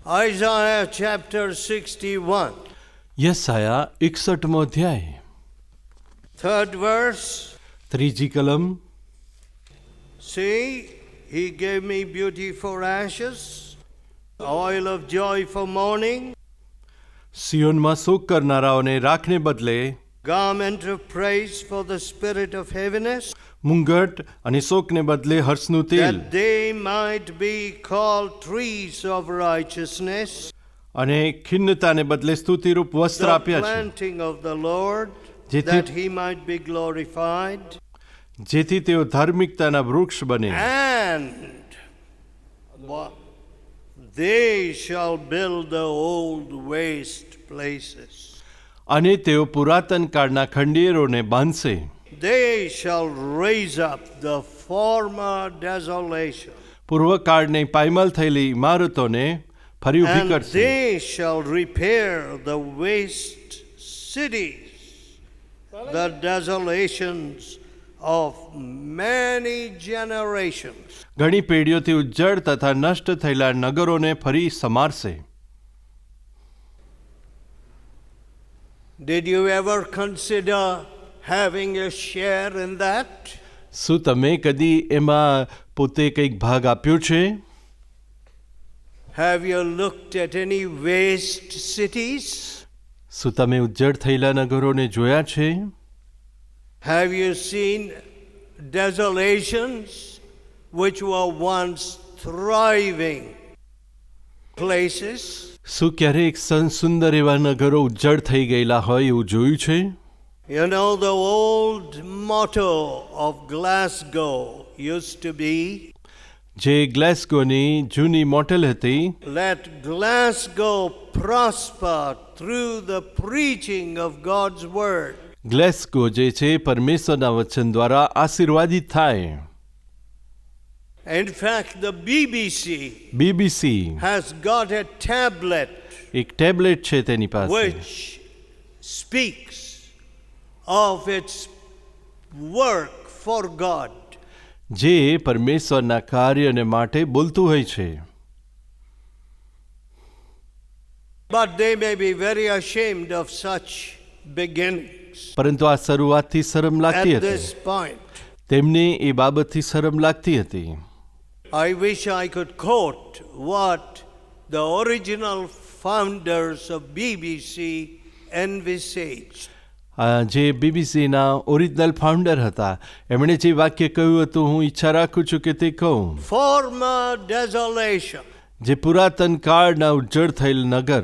Isaiah chapter 61. યશાયા 61મો અધ્યાય, Third verse. ત્રીજી કલમ. See, he gave me beauty for ashes, oil of joy for mourning, સિયોનમાં શોક કરનારાઓને રાખને બદલે garment of praise for the spirit of heaviness, મુંગટ અને શોકને બદલે હર્ષનું તેલ, that they might be called trees of righteousness, અને ખિન્નતાને બદલે સ્તુતિરૂપ વસ્ત્ર the આપ્યા છે, planting of the Lord, જેથી- that he might be glorified. જેથી તેઓ ધાર્મિકતાના વૃક્ષ બને. And they shall build the old waste places. અને તેઓ પુરાતન કાળના ખંડેરોને બાંધશે. They shall raise up the former desolation, પૂર્વકાળની પાયમાલ થયેલી ઇમારતોને ફરી ઊભી and કરશે. they shall repair the waste cities, the desolations of many generations. ઘણી પેઢીઓથી ઉજ્જડ તથા નષ્ટ થયેલા નગરોને ફરી સમારશે. Did you ever consider having a share in that? શું તમે કદી એમાં પોતે કંઈક ભાગ આપ્યો છે? Have you looked at any waste cities? શું તમે ઉજ્જડ થયેલા નગરોને જોયા છે? Have you seen desolations which were once thriving places? શું ક્યારેક સુંદર એવા નગરો ઉજ્જડ થઈ ગયેલા હોય એવું જોયું છે? You know, the old motto of Glasgow used to be, જે ગ્લાસ્ગોની જૂની મોટેલ હતી, let Glasgow prosper through the preaching of God's word. ગ્લાસ્ગો જે છે પરમેશ્વરના વચન દ્વારા આશીર્વાદિત થાય. In fact, the BBC BBC has got a tablet એક ટેબ્લેટ છે તેની પાસે, which speaks of its work for God. જે પરમેશ્વરના કાર્યને માટે બોલતું હોય છે. But they may be very ashamed of such beginnings પરંતુ આ શરૂઆતથી શરમ at લાગતી હતી. this point. તેમને એ બાબતથી શરમ લાગતી હતી. I wish I could quote what the original founders of BBC envisaged. જે બીબીસીના ઓરિજિનલ ફાઉન્ડર હતા એમણે જે વાક્ય કહ્યું હતું, હું ઈચ્છા રાખું છું કે તે કહું. Former desolation. જે પુરાતન કાળના ઉજ્જડ થયેલ નગર.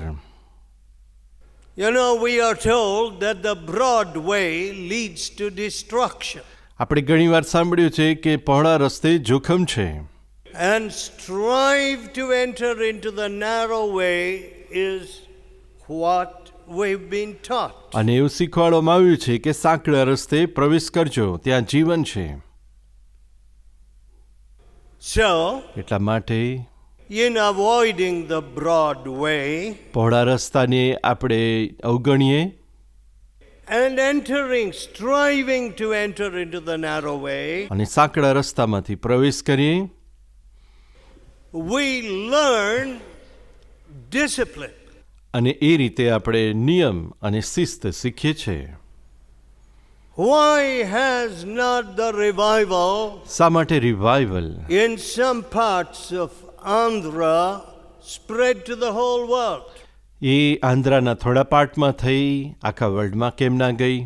You know, we are told that the broad way leads to destruction, આપણે ઘણીવાર સાંભળ્યું છે કે પહોળા રસ્તે જોખમ છે, and strive to enter into the narrow way is what we've been taught. અને એવું શીખવાડવામાં આવ્યું છે કે સાંકડા રસ્તે પ્રવેશ કરજો, ત્યાં જીવન છે. So, એટલા માટે in avoiding the broad way પહોળા રસ્તાને આપણે અવગણીએ and striving to enter into the narrow way, અને સાંકડા રસ્તામાંથી પ્રવેશ કરીએ, we learn discipline. અને એ રીતે આપણે નિયમ અને શિસ્ત શીખીએ છીએ. Why has not the revival શા માટે revival in some parts of Andhra spread to the whole world? એ આંધ્રાના થોડા પાર્ટમાં થઈ આખા વર્લ્ડમાં કેમ ના ગઈ?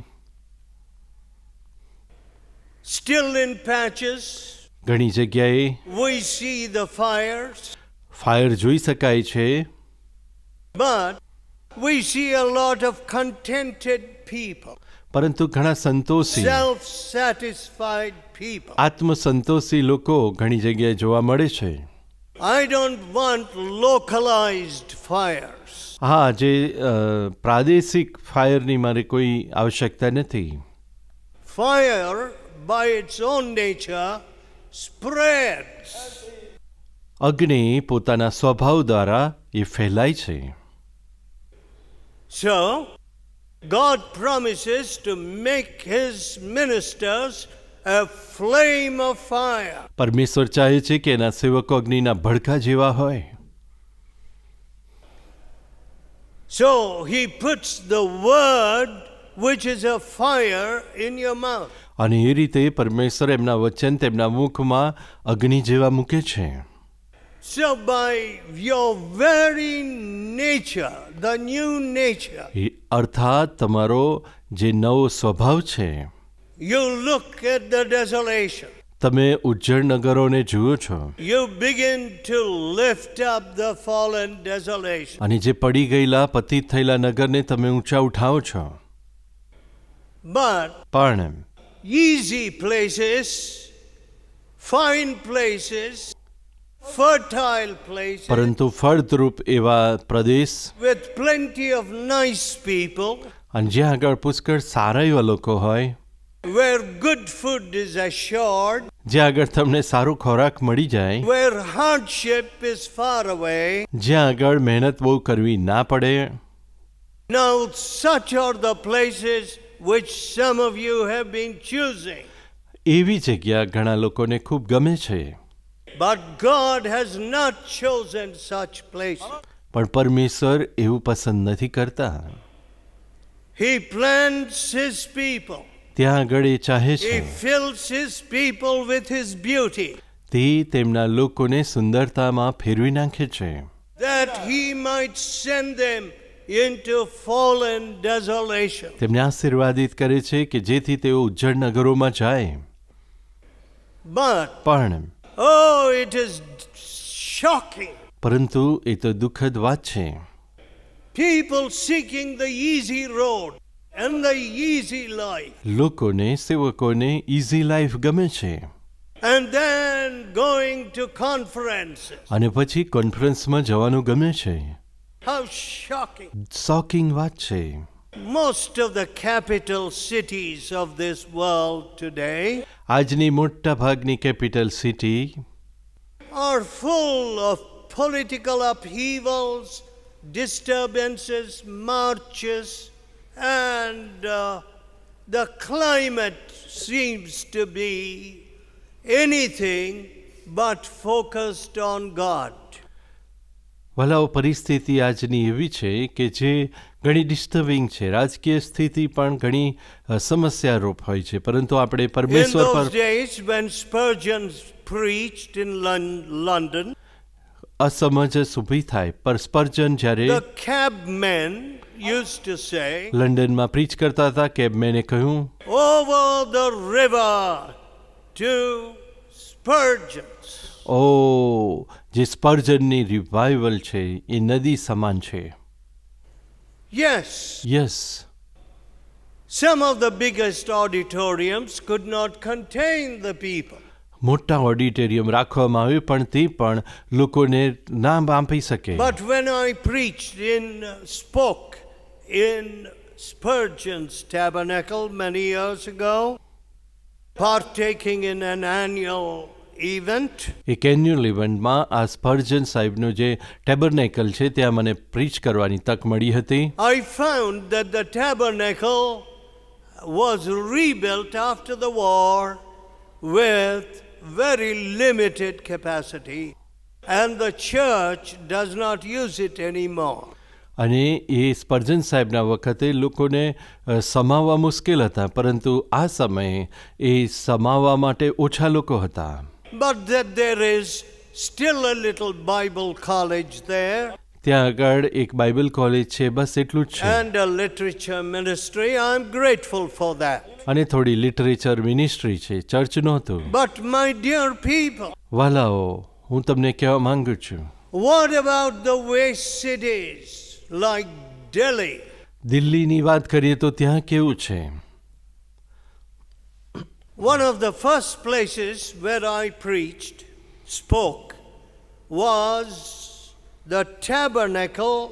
Still in patches, ઘણી જગ્યાએ we see the fires, fire જોઈ શકાય છે, but we see a lot of contented people, પરંતુ ઘણા સંતોષી self-satisfied people. આત્મસંતોષી લોકો ઘણી જગ્યાએ જોવા મળે છે. I don't want localized fires. હા, જે પ્રાદેશિક ફાયરની મારે કોઈ આવશ્યકતા નથી. Fire, by its own nature, spreads. અગ્નિ પોતાના સ્વભાવ દ્વારા એ ફેલાય છે. So, God promises to make his ministers a flame of fire. પરમેશ્વર ચાહે છે કે એના સેવકો અગ્નિના ભડકા જેવા હોય. So he puts the word which is a fire in your mouth. અને એ રીતે પરમેશ્વર એમના વચન તેમના મુખમાં અગ્નિ જેવા મૂકે છે. So by your very nature, the new nature, અર્થાત તમારો જે નવો સ્વભાવ છે, you look at the desolation. તમે ઉજ્જડ નગરોને જુઓ છો You begin to lift up the fallen desolation. અને જે પડી ગયેલા પતિત થયેલા નગરને તમે ઊંચા ઉઠાવો છો. But પણ easy places, fine places, fertile places, પરંતુ ફળદ્રુપ એવા પ્રદેશ with plenty of nice people, અને જ્યાં આગળ પુષ્કળ સારા એવા લોકો હોય, where good food is assured, જ્યાં આગળ તમને સારો ખોરાક મળી જાય, where hardship is far away. જ્યાં આગળ મહેનત બહુ કરવી ના પડે. Now such are the places which some of you have been choosing. એવી જગ્યા ઘણા લોકોને ખૂબ ગમે છે. But God has not chosen such places. પણ પરમેશ્વર એવું પસંદ નથી કરતા. He plants His people. ત્યાં આગળ એ ચાહે છે He fills His people with His beauty, તે તેમના લોકોને સુંદરતામાં ફેરવી નાખે છે, that He might send them into fallen desolation. તેમને આશીર્વાદિત કરે છે કે જેથી તેઓ ઉજ્જડ નગરોમાં જાય. But, પણ oh, it is shocking. પરંતુ એ તો દુઃખદ વાત છે. People seeking the easy road and the easy life, લોકોને સેવકોને ઇઝી લાઈફ ગમે છે and then going to conferences. અને પછી કોન્ફરન્સમાં જવાનું ગમે છે. How shocking. શોકિંગ વાત છે. Most of the capital cities of this world today આજની મોટા ભાગની capital city are full of political upheavals, disturbances, marches, and the climate seems to be anything but focused on God. વલાઓ પરિસ્થિતિ આજની એવી છે કે જે ઘણી ડિસ્ટર્બિંગ છે. રાજકીય સ્થિતિ પણ ઘણી સમસ્યારૂપ હોય છે, પરંતુ આપણે In પરમેશ્વર those પર days when Spurgeon preached in London, અસમંજસ ઊભી થાય. પર સ્પર્જન જ્યારે the cabmen used to say, લંડનમાં પ્રીચ કરતા હતા, કેબમેને કહ્યું, over the river to Spurgeon's. ઓ જે સ્પર્જનની રિવાઇવલ છે એ નદી સમાન છે. Yes, yes, some of the biggest auditoriums could not contain the people. મોટા ઓડિટોરિયમ રાખવામાં આવ્યું પણ તે પણ લોકોને ના આપી શકે. But when I preached spoke in Spurgeon's tabernacle many years ago, partaking in an annual event, એક એન્યુઅલ ઇવેન્ટમાં આ સ્પર્જન સાહેબનું જે ટેબરનેકલ છે ત્યાં મને પ્રીચ કરવાની તક મળી હતી. I found that the tabernacle was rebuilt after the war with very limited capacity, and the church does not use it anymore. અને એ સ્પર્જન સાહેબના વખતે લોકોને સમાવવા મુશ્કેલ હતા, પરંતુ આ સમયે એ સમાવવા માટે ઓછા લોકો હતા. But that there is still a little Bible college there, ત્યાં આગળ એક બાઇબલ કોલેજ છે, બસ એટલું જ છે. and a literature ministry. I'm grateful for that. અને થોડી લિટરેચર મિનિસ્ટ્રી છે, ચર્ચ નહોતું. But my dear people, વાલાઓ, હું તમને કહેવા માંગુ છું, what about the waste cities like Delhi? દિલ્હીની વાત કરીએ તો ત્યાં કેવું છે? One of the first places where I preached, spoke, was the tabernacle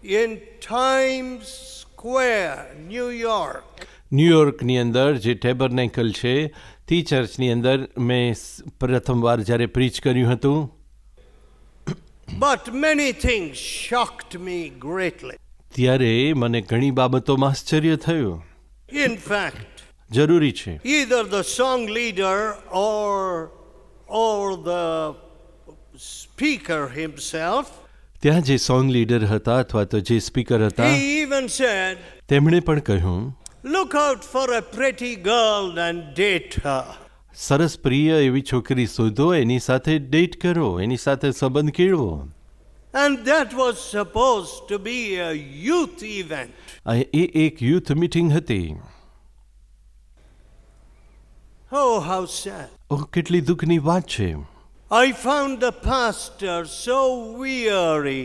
in Times Square, New York. ન્યુયોર્કની અંદર જે ટેબરનેકલ છે તે ચર્ચની અંદર મેં પ્રથમવાર જ્યારે પ્રીચ કર્યું હતું. But many things shocked me greatly. ત્યારે મને ઘણી બાબતોમાં આશ્ચર્ય થયું. In fact, જરૂરી છે either the song leader or the speaker himself ત્યાં જે સોંગ લીડર હતા અથવા તો જે સ્પીકર હતા He even said, તેમણે પણ કહ્યું, look out for a pretty girl and date her. સરસ પ્રિય એવી છોકરી શોધો, એની સાથે ડેટ કરો, એની સાથે સંબંધ કેળવો. And that was supposed to be a youth event. એ એક યુથ મીટિંગ હતી. Oh, how sad. ઓહ, કેટલી દુઃખની વાત છે. I found the pastor so weary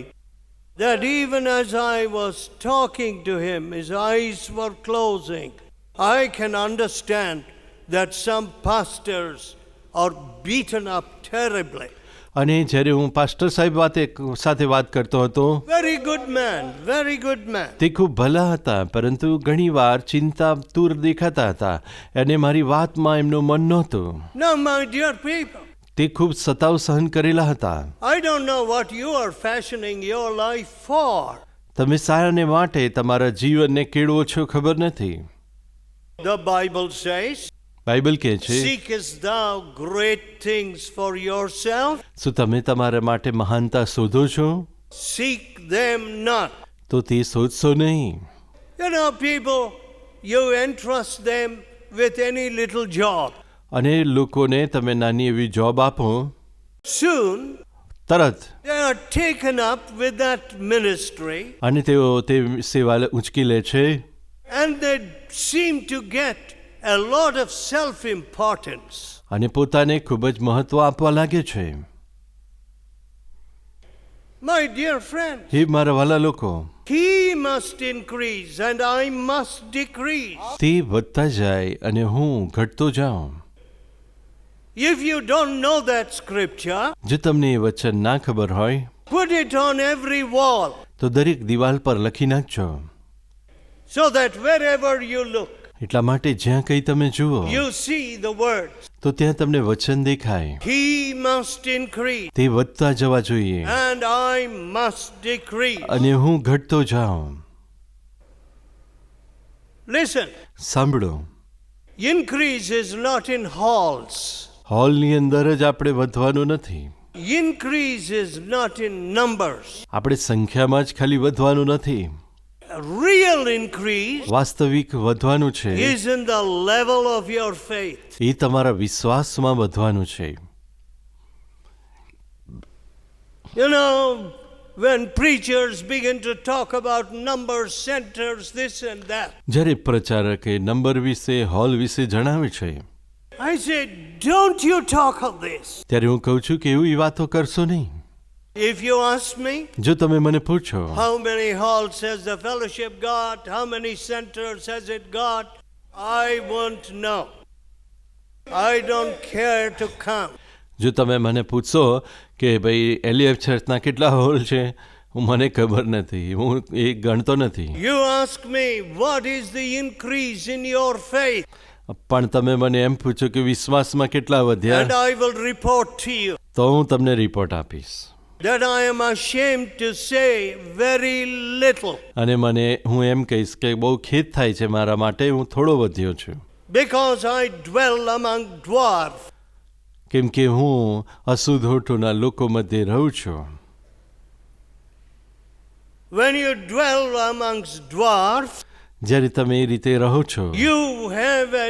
that even as I was talking to him, his eyes were closing. I can understand that some pastors are beaten up terribly. અને જ્યારે હું pastor સાહેબ સાથે વાત કરતો હતો, Very good man, very good man. તે ખૂબ ભલા હતા, પરંતુ ઘણીવાર ચિંતાતુર દેખાતા હતા અને મારી વાતમાં એમનું મન નહોતું. Now, my dear people, તે ખૂબ સતાવ સહન કરેલા હતા. I don't know what you are fashioning your life for. તમે શાને માટે તમારા જીવનને કેળવો છો ખબર નથી. The Bible says, બાઇબલ કહે છે, seekest thou great things for yourself? શું તમે તમારા માટે મહાનતા શોધો છો? Seek them not. તો તે શોધશો નહીં. You know, people, you entrust them with any little job. અને લોકોને તમે નાની એવી જોબ આપો, Soon, તરત they are taken up with that ministry અને તેઓ તે સેવા ઉંચકી લે છે and they seem to get a lot of self-importance. અને પોતાને ખૂબ જ મહત્વ આપવા લાગે છે. My dear friends, હે મારા વાલા લોકો, he must increase and I must decrease. તે વધતા જાય અને હું ઘટતો જાઉં. If you don't know that scripture, જો તમને એ વચન ના ખબર હોય put it on every wall તો દરેક દિવાલ પર લખી નાખજો, so that wherever you look, એટલા માટે જ્યાં કંઈ તમે જુઓ you see the words. તો ત્યાં તમને વચન દેખાય. He must increase તે વધતા જવા જોઈએ and I must decrease. અને હું ઘટતો જાઉં. Listen, સાંભળો, increase is not in halls. હોલની અંદર જ આપણે વધવાનું નથી. Increase is not in numbers. આપણે સંખ્યામાં જ ખાલી વધવાનું નથી. Real increase વાસ્તવિક વધવાનું છે is in the level of your faith. એ તમારા વિશ્વાસમાં વધવાનું છે. You know, when preachers begin to talk about numbers, centers, this and that, જ્યારે પ્રચારકે નંબર વિશે, હોલ વિશે જણાવે છે, I say, don't you talk of this. ત્યારે હું કહું છું કે એવી વાતો કરશો નહીં. If you ask me, જો તમે મને પૂછો how many halls has the fellowship got, how many centers has it got, I won't know. I don't care to count. જો તમે મને પૂછશો કે ભાઈ એલિયફ ચર્ચના કેટલા હોલ છે, મને ખબર નથી, હું એ ગણતો નથી. You ask me, what is the increase in your faith? પણ તમે મને એમ પૂછો કે વિશ્વાસમાં કેટલા And વધ્યા, I will report to you તો હું તમને રિપોર્ટ આપીશ. that I am ashamed to say very little, અને મને હું એમ કહીશ કે બહુ ખેદ થાય છે મારા માટે, હું થોડો વધ્યો છું, because I dwell among dwarfs. કેમ કે હું અશુદ્ધોટોના લોકો મધ્ય રહું છું. When you dwell amongst dwarfs, જ્યારે તમે એ રીતે રહો છો you have a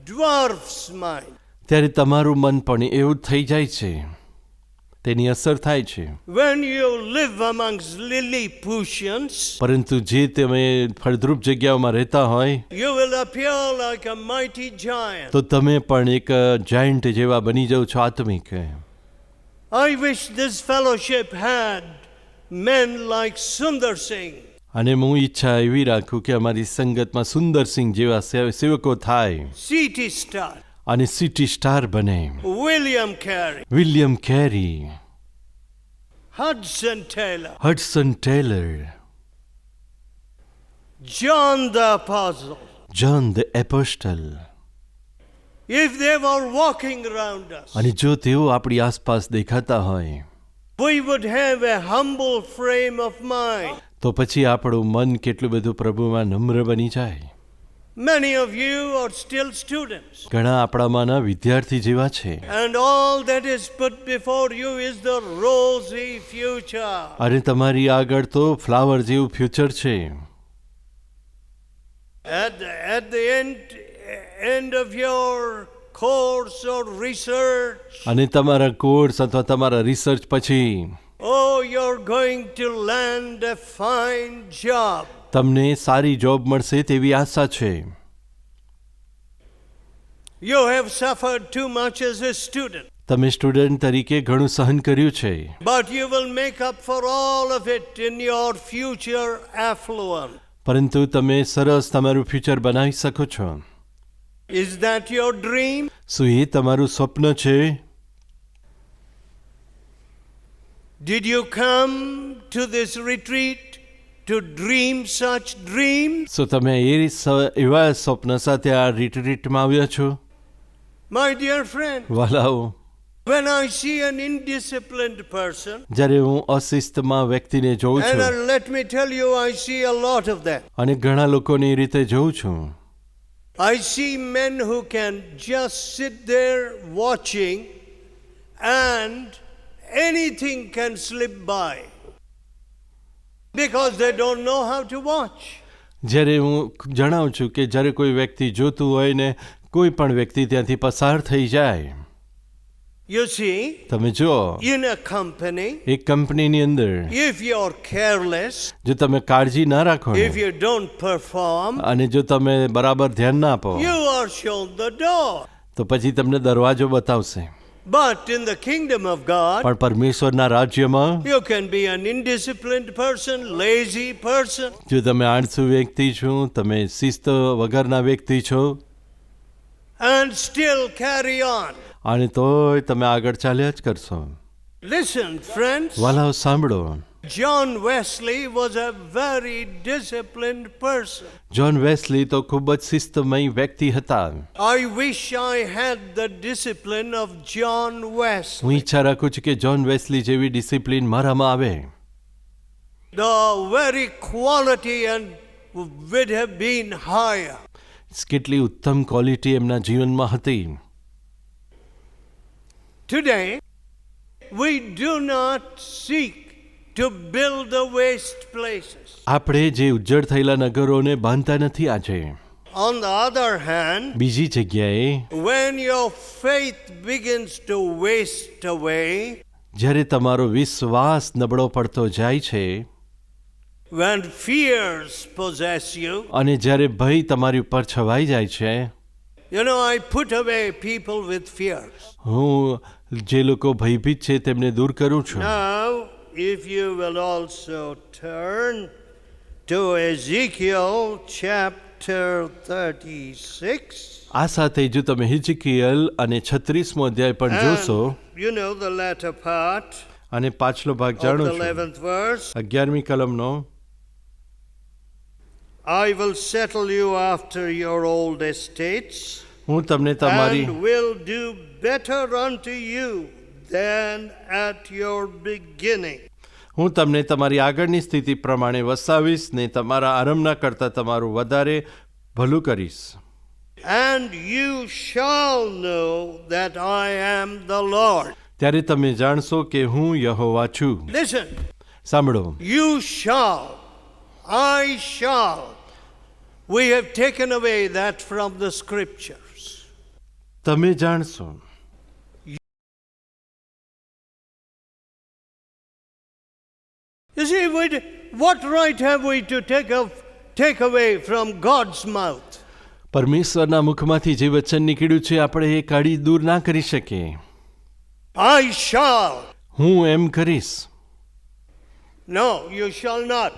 dwarf's mind. ત્યારે તમારું મન પણ એવું થઈ જાય છે, તેની અસર થાય છે. When you live amongst Lilliputians, પરંતુ જે તમે ફળદ્રુપ જગ્યાઓમાં રહેતા હોય you will appear like a mighty giant. તો તમે પણ એક જાયન્ટ જેવા બની જાઓ છો આત્મિક. I wish this fellowship had men like Sundar Singh. અને હું ઈચ્છા એવી રાખું કે અમારી સંગતમાં સુંદરસિંહ જેવા સેવકો થાય C.T. Star, અને સિટી સ્ટાર બને. William Carey, William Carey, Hudson Taylor, Hudson Taylor, John the Apostle. John the Apostle. If they were walking around us, અને જો તેઓ આપણી આસપાસ દેખાતા હોય we would have a humble frame of mind. તો પછી આપણું મન કેટલું બધું પ્રભુમાં નમ્ર બની જાય. Many of you are still students. ઘણા આપણામાંના વિદ્યાર્થી જેવા છે And all that is put before you is the rosy future. અને તમારી આગળ તો ફ્લાવર જેવું ફ્યુચર છે. At the end of your course or research, અને તમારા કોર્સ અથવા તમારા રિસર્ચ પછી oh, you're going to land a fine job. તમને સારી જોબ મળશે તેવી આશા છે. You have suffered too much as a student, તમે સ્ટુડન્ટ તરીકે ઘણું સહન કર્યું છે, but you will make up for all of it in your future affluence. પરંતુ તમે સરસ તમારું ફ્યુચર બનાવી શકો છો. Is that your dream? શું એ તમારું સ્વપ્ન છે? Did you come to this retreat to dream such dreams? શું તમે એવા સ્વપ્ન સાથે આ રિટ્રીટમાં આવ્યા છો? My dear friend, વાલાઓ, when I see an indisciplined person, જ્યારે હું અશિસ્તમાં વ્યક્તિને જોઉં and છું, let me tell you, I see a lot of that. અને ઘણા લોકોને એ રીતે જોઉં છું, I see men who can just sit there watching and anything can slip by because they don't know how to watch. જ્યારે હું જણાવું છું કે જ્યારે કોઈ વ્યક્તિ જોતું હોય ને કોઈ પણ વ્યક્તિ ત્યાંથી પસાર થઈ જાય. You see, તમે જો in a company, એક કંપનીની અંદર if you're careless, જો તમે કાળજી ના રાખો ને, if you don't perform, અને જો તમે બરાબર ધ્યાન ના આપો, you are shown the door. તો પછી તમને દરવાજો બતાવશે. But in the kingdom of God, પણ પરમેશ્વરના રાજ્યમાં you can be an indisciplined person, lazy person, જો તમે આળસુ વ્યક્તિ છો, તમે શિસ્ત વગરના વ્યક્તિ છો, and still carry on. અને તોય તમે આગળ ચાલ્યા જ કરશો. Listen, friends, વાલાઓ સાંભળો, John Wesley was a very disciplined person. John Wesley તો ખૂબ જ શિસ્તમય વ્યક્તિ હતા. I wish I had the discipline of John Wesley. હું ઈચ્છા રાખું છું કે જ્હોન વેસ્લી જેવી ડિસિપ્લિન મારામાં આવે. The very quality and would have been higher. કેટલી ઉત્તમ ક્વોલિટી એમના જીવનમાં હતી. Today, we do not seek to build the waste places. આપણે જે ઉજ્જડ થયેલા નગરોને બાંધતા નથી આજે. On the other hand, બીજી જગ્યાએ when your faith begins to waste away, જ્યારે તમારો વિશ્વાસ નબળો પડતો જાય છે, when fears possess you, અને જ્યારે ભય તમારી ઉપર છવાઈ જાય છે, you know, I put away people with fears. હું જે લોકો ભયભીત છે તેમને દૂર કરું છું. Now, if you will also turn to Ezekiel chapter 36. આ સાથે જો તમે હિજકીએલ અને 36મો અધ્યાય પણ જોશો, You know the latter part અને પાછલો ભાગ of જાણો the છો, 11th verse. 11મી કલમનો, I will settle you after your old estates હું તમને તમારી and will do better unto you than at your beginning. હું તમને તમારી આગળની સ્થિતિ પ્રમાણે વસાવીશ ને તમારા આરંભના કરતાં તમારું વધારે ભલું કરીશ. And you shall know that I am the Lord. ત્યારે તમે જાણશો કે હું યહોવા છું. Listen, સાંભળો, you shall, I shall. We have taken away that from the scriptures. તમે જાણશો. You see, what right have we to take away from God's mouth? પરમેશ્વરના મુખમાંથી જે વચન નીકળ્યું છે આપણે એ કાઢી દૂર ના કરી શકીએ. I shall. હું એમ કરીશ. No, you shall not.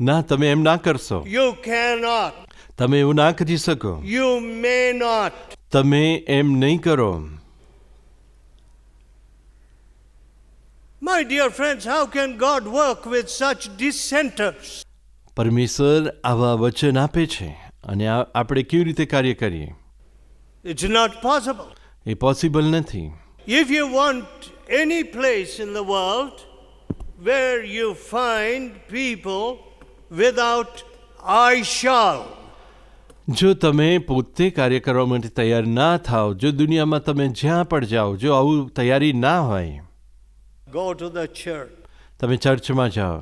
ના, તમે એમ ના કરશો. You cannot. તમે એવું ના કરી શકો. You may not. તમે એમ નહીં કરો. My dear friends, how can God work with such dissenters? પરમેશ્વર આવા વચન આપે છે અને આપણે કેવી રીતે કાર્ય કરીએ? It's not possible. A possible નથી. If you want any place in the world where you find people without I shall, જો તમે પોતે કાર્ય કરવા માટે તૈયાર ના થાઓ, જો દુનિયામાં તમે જ્યાં પણ જાઓ, જો આવું તૈયારી ના હોય, go to the church. તમે ચર્ચમાં જાઓ,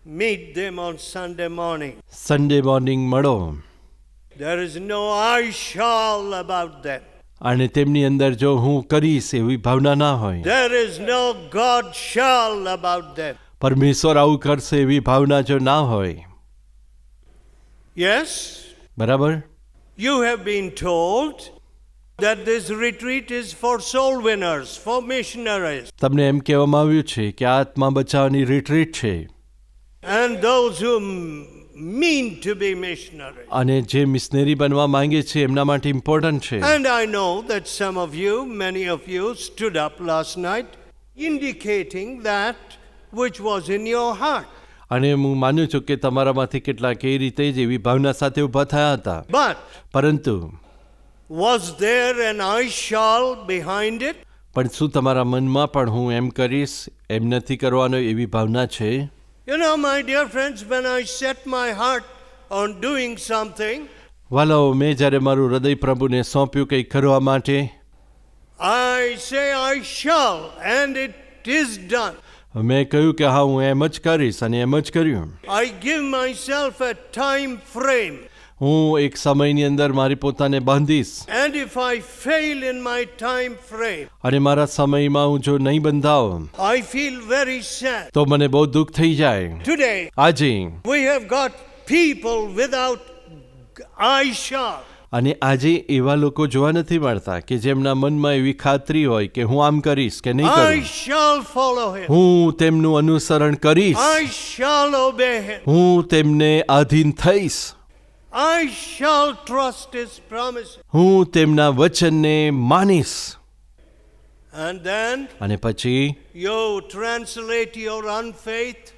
Meet them on Sunday morning. Sunday morning મળો There is no I shall about them. અને તેમની અંદર જો હું કરીશ એવી ભાવના ના હોય, There is no God shall about them. પરમેશ્વર આવું કરશે એવી ભાવના જો ના હોય, Yes, બરાબર? you have been told that this retreat is for soul winners, for missionaries, તમને એમ કહેવામાં આવ્યું છે કે આ આત્મા બચાવવાની રિટ્રીટ છે and those who mean to be missionaries. અને જે મિશનરી બનવા માંગે છે એમના માટે ઇમ્પોર્ટન્ટ છે. And I know that some of you, many of you, stood up last night indicating that which was in your heart. અને હું માનું છું કે તમારામાંથી કેટલાક એ રીતે જ એવી ભાવના સાથે ઊભા થયા હતા. But પરંતુ was there an I shall behind it? પણ શું તમારા મનમાં પણ હું એમ કરીશ એમ નથી કરવાનો એવી ભાવના છે? You know, my dear friends, when I set my heart on doing something, વાલાઓ, મેં જ્યારે મારું હૃદય પ્રભુને સોંપ્યું કંઈક કરવા માટે, I say I shall, and it is done. મેં કહ્યું કે હા હું એમ જ કરીશ અને એમ જ કર્યું. I give myself a time frame. હું એક સમયની અંદર મારી પોતાને બાંધીશ And if I fail in my time frame, અને મારા સમયમાં હું જો નહીં બંધાવ I feel very sad. તો મને બહુ દુઃખ થઈ જાય. Today, આજે we have got people without I shall. અને આજે એવા લોકો જોવા નથી મળતા કે જેમના મનમાં એવી ખાતરી હોય કે હું આમ કરીશ કે નહીં I કરું, shall follow him. હું તેમનું અનુસરણ કરીશ, I shall obey him. હું તેમને આધીન થઈશ, I shall trust his promises. હું તેમના વચનને માનીશ. And then અને પછી you translate your unfaith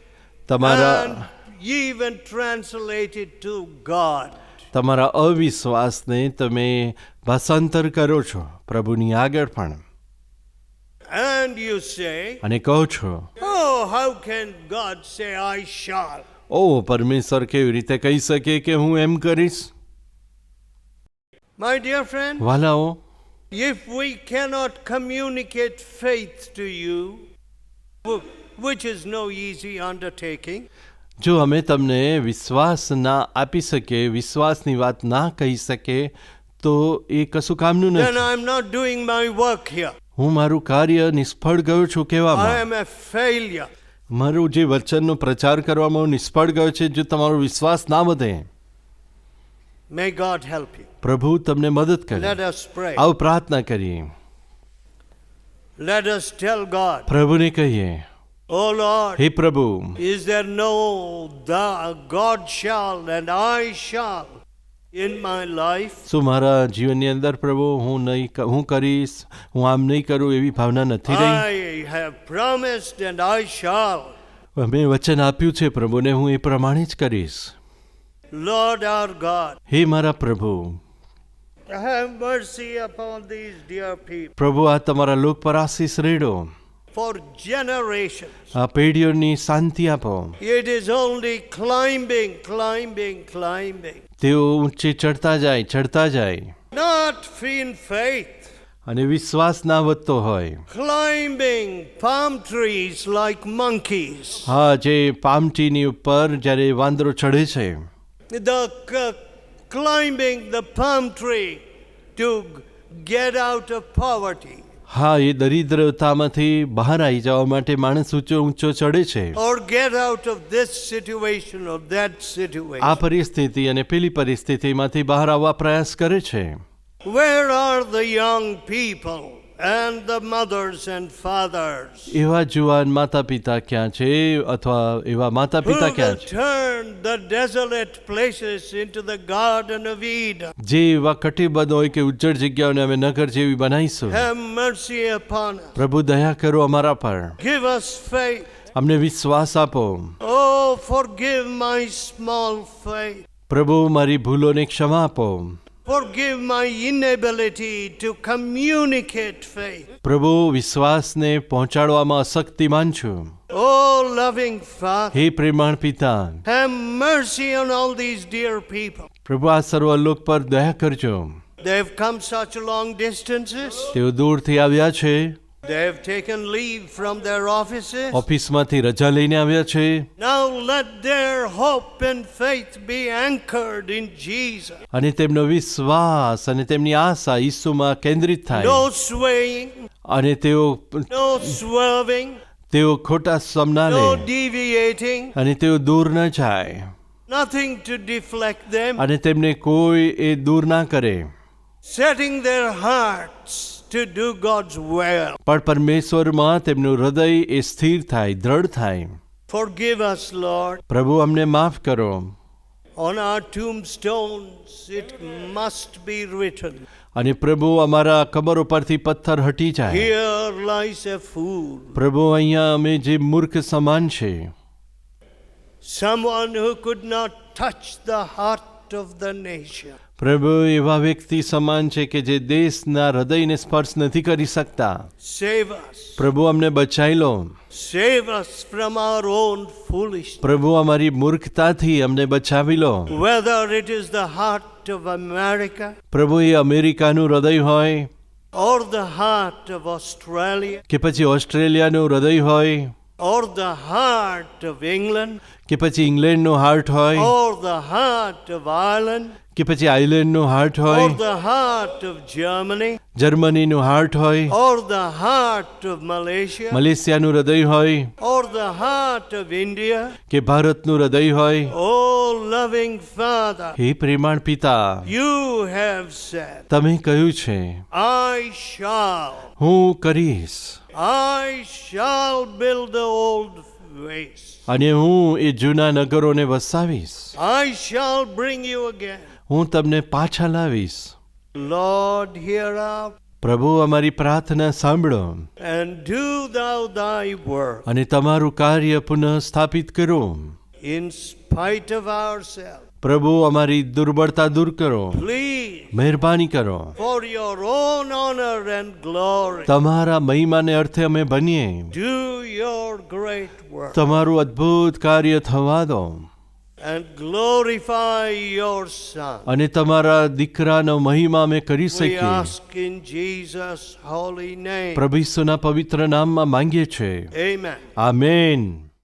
તમારા and even translate it to God. તમારા અવિશ્વાસને તમે ભાષાંતર કરો છો પ્રભુની આગળ પણ, And you say, અને કહો છો, oh, how can God say I shall? ઓ પરમેશ્વર કેવી રીતે કહી શકે કે હું એમ કરીશ? My dear friend, વાલાઓ, if we cannot communicate faith to you, which is no easy undertaking, જો અમે તમને વિશ્વાસ ના આપી શકીએ, વિશ્વાસની વાત ના કહી શકીએ, તો એ કશું કામનું then નથી. I'm not doing my work here. હું મારું કાર્ય નિષ્ફળ ગયો છું I કહેવામાં, am a failure. મારું જે વચનનો પ્રચાર કરવામાં હું નિષ્ફળ ગયો છે. જો તમારો વિશ્વાસ ના વધે, May God help you. પ્રભુ તમને મદદ કરે. Let us pray. આવો પ્રાર્થના કરીએ, Let us tell God, પ્રભુને કહીએ, oh Lord, હે પ્રભુ, is there no God shall and I shall in my life? શું મારા જીવનની અંદર પ્રભુ હું કરીશ, હું આમ નહીં કરું એવી ભાવના નથી રહી? I have promised and I shall. મેં વચન આપ્યું છે પ્રભુને, હું એ પ્રમાણે જ કરીશ. Lord our God, હે મારા પ્રભુ, have mercy upon these dear people. પ્રભુ આ તમારા લોક પર આશીષ રેડો, For generations, આ પેઢીઓની શાંતિ આપો. it is only climbing, climbing, climbing. તેઓ ઊંચે ચડતા જાય, Not in faith. અને વિશ્વાસ ના વધતો હોય. Climbing palm trees like monkeys. હા, જે પામટીની ઉપર જ્યારે વાંદરો ચડે છે, Climbing the palm tree to get out of poverty. હા, એ દરિદ્રતામાંથી બહાર આવી જવા માટે માણસ ઊંચો ચડે છે, Or get out of this situation or that situation. આ પરિસ્થિતિ અને પેલી પરિસ્થિતિમાંથી બહાર આવવા પ્રયાસ કરે છે. Where are the young people and the mothers and fathers એવા જુવાન માતા પિતા ક્યાં છે, અથવા એવા માતા who પિતા ક્યાં will છે turn the desolate places into the Garden of Eden? જે એવા કટિબદ્ધ હોય કે ઉજ્જડ જગ્યાઓને અમે નગર જેવી બનાવીશું? Have mercy upon us. પ્રભુ દયા કરો અમારા પર, Give us faith. અમને વિશ્વાસ આપો. Oh, forgive my small faith. પ્રભુ મારી ભૂલોને ક્ષમા આપો. Forgive my inability to communicate faith. પ્રભુ વિશ્વાસને પહોંચાડવામાં અશક્તિમાન છું. Oh, loving Father, હે પ્રેમાળ પિતા, have mercy on all these dear people. પ્રભુ આ સર્વલોક પર દયા કરજો. They've come such long distances. તેઓ દૂરથી આવ્યા છે, They have taken leave from their offices. ઓફિસમાંથી રજા લઈને આવ્યા છે. Now let their hope and faith be anchored in Jesus. અને તેમનો વિશ્વાસ અને તેમની આશા ઈસુમાં કેન્દ્રિત થાય. No swaying, અને તેઓ no swerving, ખોટા સમના લે, no deviating, અને તેઓ દૂર ન જાય, nothing to deflect them, અને તેમને કોઈ એ દૂર ના કરે, setting their hearts to do God's will. પણ પરમેશ્વરમાં તેમનું હૃદય એ સ્થિર થાય, દૃઢ થાય. Forgive us, Lord. પ્રભુ અમને માફ કરો. On our tombstones it must be written, અને પ્રભુ અમારા કબરો પરથી પથ્થર હટી જાય. here lies a fool, પ્રભુ અહીંયા અમે જે મૂર્ખ સમાન છે, someone who could not touch the heart of the nation. પ્રભુ એવા વ્યક્તિ સમાન છે કે જે દેશના હૃદયને સ્પર્શ નથી કરી શકતા. Save us. પ્રભુ અમને બચાવી લો. Save us from our own foolishness. પ્રભુ અમારી મૂર્ખતાથી અમને બચાવી લો. Whether it is the heart of America પ્રભુ એ અમેરિકાનું હૃદય હોય, or the heart of Australia કે પછી ઓસ્ટ્રેલિયાનું હૃદય હોય, or the heart of England કે પછી ઇંગ્લેન્ડનું હાર્ટ હોય, or the heart of Ireland કે પછી આયર્લેન્ડનું હાર્ટ or હોય, the heart of Germany જર્મનીનું હાર્ટ હોય, or the heart of Malaysia મલેશિયાનું હૃદય હોય, or the heart of India. કે ભારતનું હૃદય હોય. Oh, loving Father, હે પ્રેમાળ પિતા, you have said, તમે કહ્યું છે, I shall કરીશ, build the old ways. અને હું એ જૂના નગરોને વસાવીશ, I shall bring you again. હું તમને પાછા લાવીશ. Lord, hear our પ્રભુ અમારી પ્રાર્થના સાંભળો and do thou thy work અને તમારું કાર્ય પુનઃ સ્થાપિત કરો. in spite of ourselves. પ્રભુ અમારી દુર્બળતા દૂર કરો, Please, મહેરબાની કરો. for your own honor and glory, તમારા મહિમાને અર્થે અમે બનીએ. do your great work તમારું અદ્ભુત કાર્ય થવા દો and glorify your Son. અને તમારા દીકરાનો મહિમા અમે કરી We શકીએ. ask in Jesus' holy name. પ્રભુ ઈસુના પવિત્ર નામમાં માંગીએ છે. Amen. આમેન.